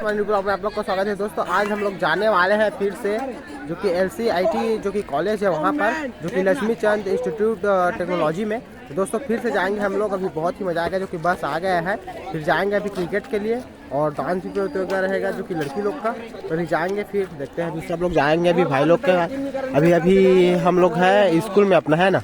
हमारे ब्लॉग में आप लोग का स्वागत है दोस्तों। आज हम लोग जाने वाले हैं फिर से जो कि LCIT जो कि कॉलेज है वहाँ पर, जो कि लक्ष्मी चंद इंस्टीट्यूट टेक्नोलॉजी में। तो दोस्तों फिर से जाएंगे हम लोग। अभी बहुत ही मजा आएगा, जो कि बस आ गया है। फिर जाएंगे अभी क्रिकेट के लिए और डांस भी प्रतियोगिता रहेगा जो कि लड़की लोग का। तो अभी जाएंगे, फिर देखते हैं। अभी सब लोग जाएंगे अभी भाई लोग के। अभी हम लोग हैं स्कूल में अपना, है ना।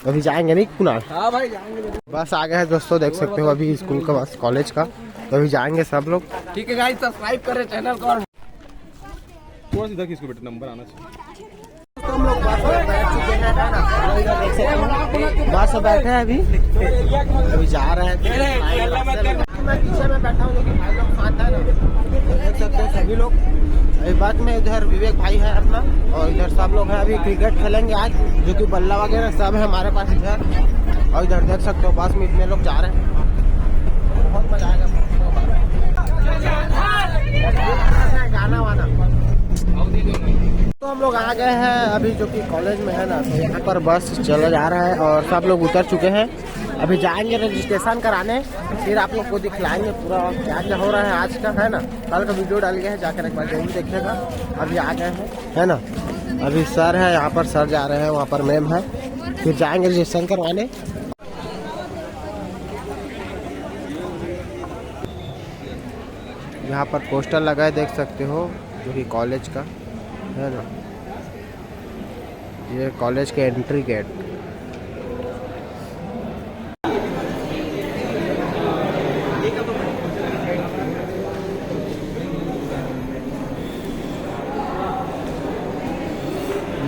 तो अभी जाएंगे नहीं कुनाल? हाँ भाई जाएंगे। बस आ गया है दोस्तों, देख सकते हो अभी स्कूल का बस, कॉलेज का। तो अभी जाएंगे सब लोग। ठीक है गाइस, सब्सक्राइब करें चैनल को। थोड़ा सा इसको बेटा नंबर आना चाहिए। तो हम लोग बस में बैठ चुके हैं, है ना। बस में बैठे हैं अभी जा रहे हैं। मैं पीछे में बैठा हूँ, जो कि भाई लोग साथ है ना, देख सकते हैं सभी लोग। इस बात में इधर विवेक भाई है अपना, और इधर सब लोग हैं। अभी क्रिकेट खेलेंगे आज, जो कि बल्ला वगैरह सब है हमारे पास इधर। और इधर देख सकते हो बस में इतने लोग जा रहे हैं, बहुत मजा आएगा। गाना वाना तो हम लोग आ गए हैं अभी, जो कि कॉलेज में है ना। तो यहाँ पर बस चला जा रहा है और सब लोग उतर चुके हैं। अभी जाएंगे रजिस्ट्रेशन कराने, फिर आप लोग को दिखलाएंगे पूरा क्या क्या हो रहा है आज का, है ना। कल का वीडियो डाल गया है, जाकर एक बार जरूर देखिएगा। अभी आ गए हैं, है ना। अभी सर है यहाँ पर, सर जा रहे हैं, वहाँ पर मैम है। फिर जाएंगे रजिस्ट्रेशन करवाने। यहाँ पर पोस्टर लगा है, देख सकते हो, जो कि कॉलेज का है ना। ये कॉलेज के एंट्री गेट।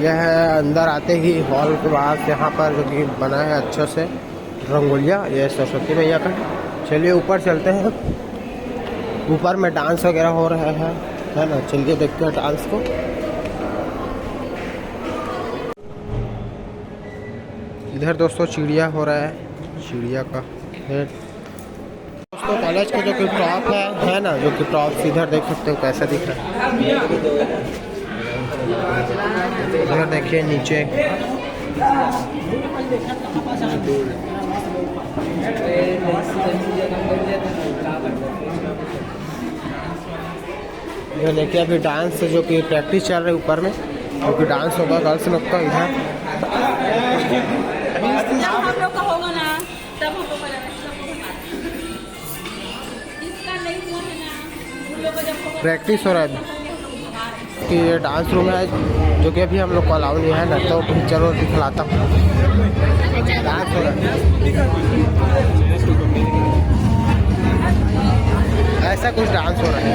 यह है अंदर आते ही हॉल के बाद, यहाँ पर जो कि बना है अच्छे से रंगोलिया, ये सरस्वती मैया का। चलिए ऊपर चलते हैं, ऊपर में डांस वगैरह हो रहा है ना। चलिए देखते हैं डांस को। इधर दोस्तों चिड़िया हो रहा है, चिड़िया का है दोस्तों। कॉलेज का जो कि टॉप है ना, जो कि टॉप इधर देख सकते हो कैसा दिख रहा है। इधर देखिए नीचे, ये देखिए अभी डांस जो कि प्रैक्टिस चल रही है ऊपर में, जो कि डांस होगा गर्ल्स लोग का इधर। प्रैक्टिस हो रहा है कि ये डांस रूम है, जो कि अभी हम लोग को अलाउ नहीं है ना। तो चलो दिखलाता हूँ, डांस हो रहा है, ऐसा कुछ डांस हो रहा है,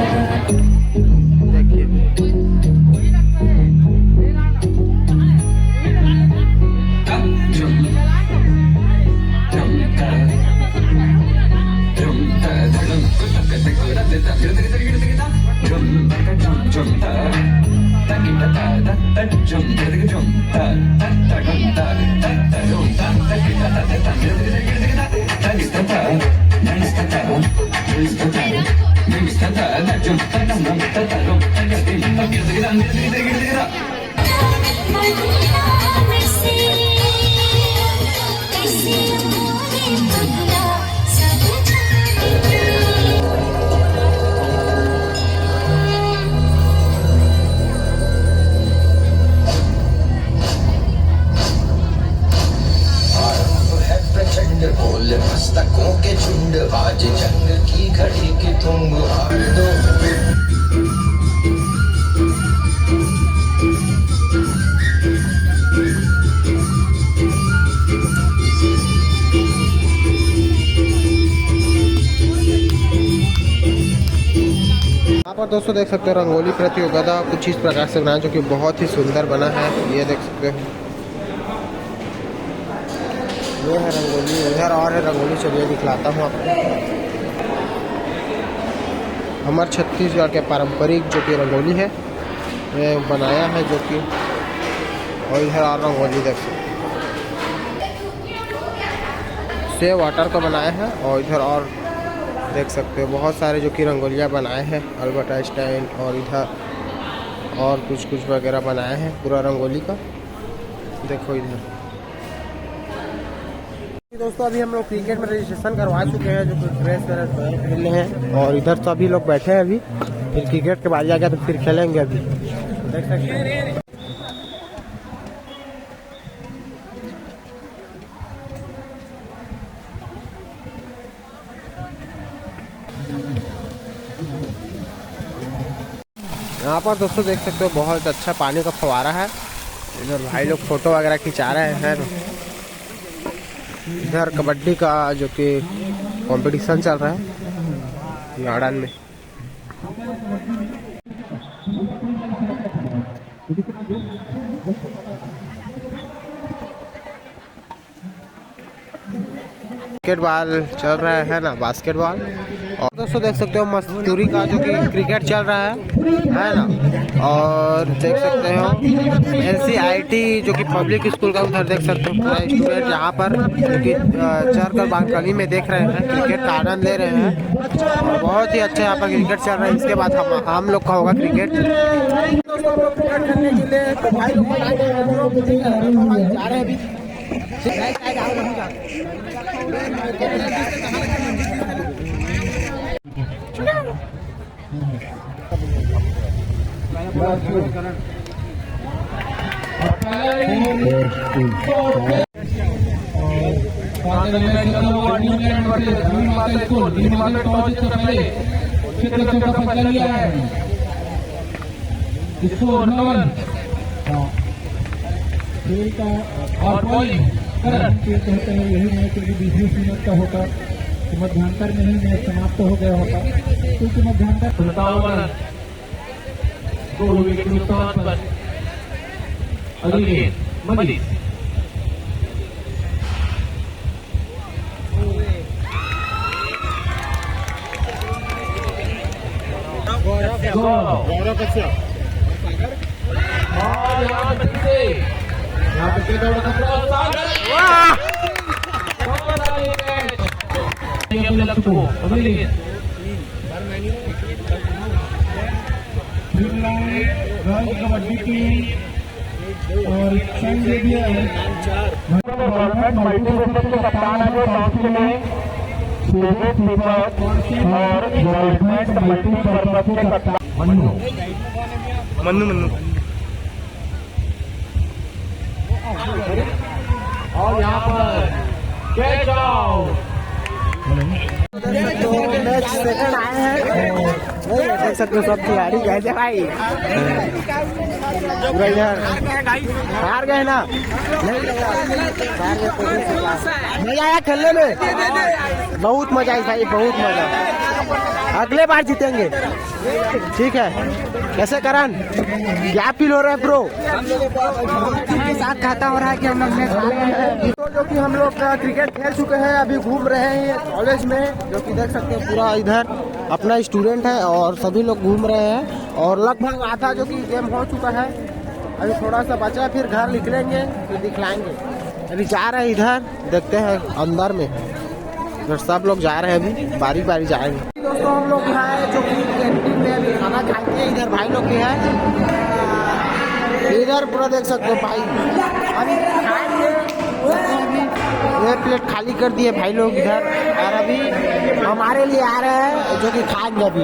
देखिए। मस्तकों के झुंड आज जंग की घड़ी की तुम हार दो। यहाँ पर दोस्तों देख सकते हो रंगोली प्रतियोगिता कुछ इस प्रकार से बना, जो कि बहुत ही सुंदर बना है। ये देख सकते हो, ये है रंगोली। इधर और है रंगोली, चलिए दिखलाता हूँ आपको। हमारे छत्तीसगढ़ के पारंपरिक जो कि रंगोली है, ये बनाया है, जो कि। और इधर और रंगोली देख सकते हो, सेव वाटर का बनाया है। और इधर और देख सकते हो बहुत सारे जो कि रंगोलियाँ बनाए हैं, अल्बर्ट आइंस्टाइन। और इधर और कुछ वगैरह बनाए हैं पूरा रंगोली का, देखो इधर। दोस्तों अभी हम लोग क्रिकेट में रजिस्ट्रेशन करवा चुके हैं, जो कि ड्रेस वगैरह हैं। और इधर तो अभी लोग बैठे हैं अभी, फिर क्रिकेट के बाद जाके तो फिर खेलेंगे अभी, देख सकते हैं। यहाँ पर दोस्तों देख सकते हो बहुत अच्छा पानी का फव्वारा है। इधर भाई लोग फोटो वगैरह खिंचा रहे हैं। इधर कबड्डी का जो कि कंपटीशन चल रहा है गार्डन में। बास्केटबॉल चल रहा है ना, बास्केटबॉल। और दोस्तों देख सकते हो मस्तूरी का जो कि क्रिकेट चल रहा है ना। और देख सकते हो LCIT जो कि पब्लिक स्कूल का, उधर देख सकते हो पूरा स्टूडेंट यहाँ पर जो कि चढ़ कर बालकनी में देख रहे हैं, क्रिकेट का आनंद ले रहे हैं। और बहुत ही अच्छा यहाँ पर क्रिकेट चल रहा है। इसके बाद हम लोग का होगा क्रिकेट। क्रिकेट खेलने के लिए तो भाई लोग जा रहे हैं अभी। खेल का और बॉलिंग कहते हैं यही मैच यदि 20 मिनट का होता तो मध्यांतर में ही मैच समाप्त हो गया होता, क्योंकि मध्यांतर 2 विकेट पर अगली मनीष गौरव कश्यप कबड्डी टीम और मन्नू और यहाँ पर कैच आउट मैच सेकंड आए हैं। देख सकते हो सब खिलाड़ी कैसे भाई हार गए ना, नहीं आया खेलने में। बहुत मजा आई भाई, बहुत मजा। अगले बार जीतेंगे, ठीक है। कैसे करण, क्या फील हो रहा है ब्रो? के साथ खाता हो रहा है कि हम लोग तो जो कि हम लोग क्रिकेट खेल चुके हैं, अभी घूम रहे हैं कॉलेज में, जो कि देख सकते हैं पूरा इधर अपना स्टूडेंट है और सभी लोग घूम रहे हैं। और लगभग आधा जो कि गेम हो चुका है, अभी थोड़ा सा बचा है, फिर घर निकलेंगे, फिर दिखलाएंगे। अभी जा रहे हैं इधर, देखते हैं अंदर में, इधर सब लोग जा रहे हैं, अभी बारी बारी जाएंगे। दोस्तों हम लोग यहाँ है जो कि कैंटीन में अभी खाना खाते हैं। इधर भाई लोग भी है, इधर पूरा देख सकते हो भाई। अभी खाएंगे, ये प्लेट खाली कर दिए भाई लोग इधर, और अभी हमारे लिए आ रहे हैं जो कि खाएंगे अभी।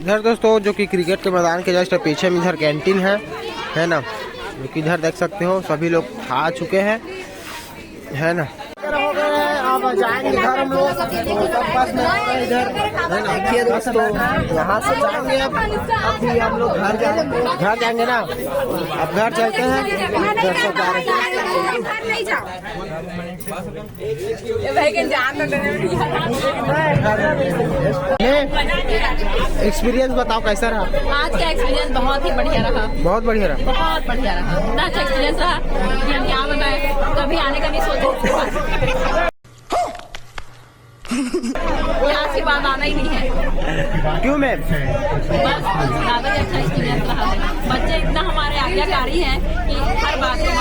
इधर दोस्तों जो कि क्रिकेट के मैदान के जस्ट पीछे में इधर कैंटीन है ना, जो कि इधर देख सकते हो सभी लोग खा चुके हैं, है ना। अब जाएंगे घर हम लोग, सब बस में इधर है ना। दोस्तों यहाँ से जाएंगे, अब अभी हम लोग घर जाएंगे ना। अब घर चलते हैं, एक्सपीरियंस बताओ कैसा रहा? आज का एक्सपीरियंस बहुत ही बढ़िया रहा। बहुत बढ़िया रहा, बहुत बढ़िया रहा, इतना अच्छा एक्सपीरियंस रहा कि हम क्या बताएं, कभी आने का नहीं सोचे। यहाँ से बात आना ही नहीं है। क्यों मैम? बस ज्यादा ही अच्छा एक्सपीरियंस रहा है। बच्चे इतना हमारे आज्ञाकारी हैं कि हर बात में